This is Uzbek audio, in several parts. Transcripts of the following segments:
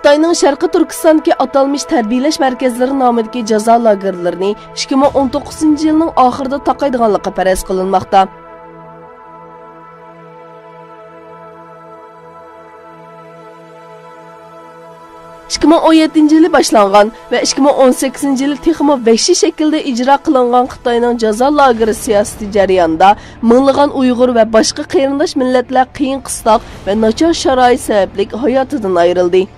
Xitoyning Sharqiy Turkistondagi atalmış tarbiyalash markazlari nomidagi jazo lagerlarini 2019-yilning oxirida taqaydiganligi faraz qilinmoqda. (2017 yılı başlanğan ve 2018 yılı texmo vəhşi şəkildə icra qılınğan Xitoyning jazo lageri siyasəti jarayonida minglığan Uyğur və başqa qarindosh millatlar qiyin qistoq və nachar sharoit sababli hayotidan ayrildi.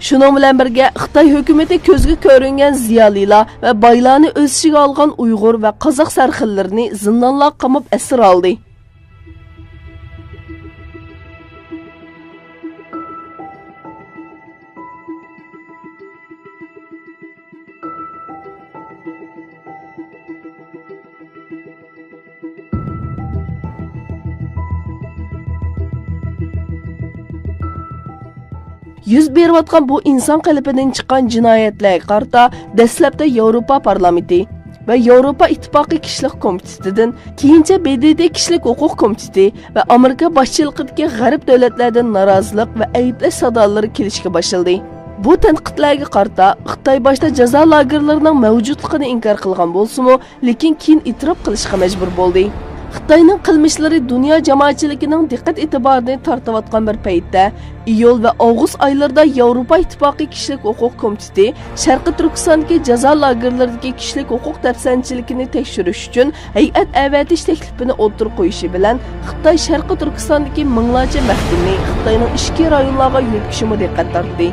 Şunun bilan birga Xitoy hukumatı ko'zga ko'ringan ziyolilar və baylarni o'z ichiga olgan Uyğur və Qozoq sarxillərini zindonlarga qamab asir oldi. Yüz beriyotgan bu inson qalbidan chiqqan jinoyatlarga qarata dastlabda Yevropa parlamenti va Yevropa ittifoqi kishilik komitetidan, keyincha BDD kishilik huquq komiteti va Amerika boshchiligidagi g'arb davlatlardan norozilik va ayblash sadolari kelishga boshladi. Bu tanqidlarga qarata Xitoy boshda jazo lagerlarining mavjudligini inkor qilgan bo'lsa-mu, lekin keyin e'tirof qilishga majbur bo'ldi. Xitoyning qilmishlari dunyo jamoatchiligining diqqat e'tiborini tortayotgan bir paytda iyul va avgust oylarida Yevropa ittifoqi kishilik huquq komiteti Sharqiy Turkistondagi jazo lagerlaridagi kishilik huquq dafsanchiligini tekshirish uchun hay'at avatish taklifini o'tirib qo'yishi bilan Xitoy Sharqiy Turkistondagi minglarcha mahkumni Xitoyning ichki rayonlarga yo'tkishimi diqqat tortdi.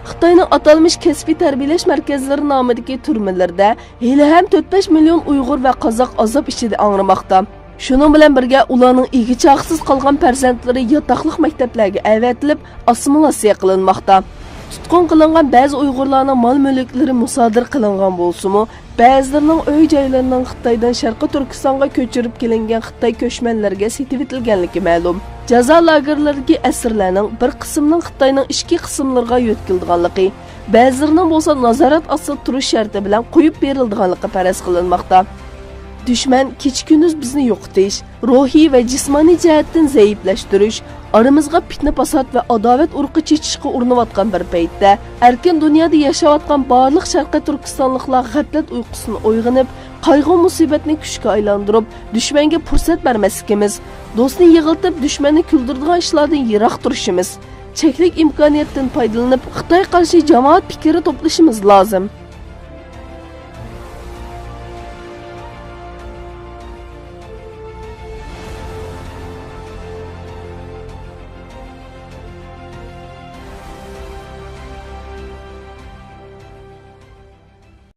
Xitoyning atalmış kasbiy tarbiyalash markazlari nomidagi turmalarda hali ham 4-5 million Uyg'ur va Qozoq azob ichida anglamoqda. Shuning bilan birga ularning egichaqsiz qolgan farzandlari yotoqliq maktablarga avatilib, assimilyatsiya qilinmoqda. Tutqun qilingan ba'zi Uyg'urlarning mol-mulklari musodir qilingan bo'lsa-mu, ba'zilarining uy-joylarining Xitoydan Sharqiy Turkistonga ko'chirib kelingan Xitoy ko'chmanlarga setib etilganligi ma'lum. Jazo lagerlaridagi asirlarning bir qismining Xitoyning ichki qismlariga yo'tkildiganligi, ba'zilarining bo'lsa nazorat ostida turish sharti bilan qo'yib berildiganligi faraz qilinmoqda. Düşman kecha-kunduz bizni yo'qotish, ruhiy va jismoniy jihatdan zaiflashtirish, aramizga fitna fasod va adovat urqi chechishga urinayotgan bir paytda erkin dunyoda yashayotgan barliq Sharqiy Turkistonliklar g'aflat uyqusini uyg'onib, qayg'u musibatni kuchga aylantirib, dushmanga fursat bermasligimiz, do'stni yig'iltib dushmanni kuldiradigan ishlardan yiroq turishimiz, cheklik imkoniyatdan foydalanib Xitoy qarshi jamoat fikri to'plashimiz lozim.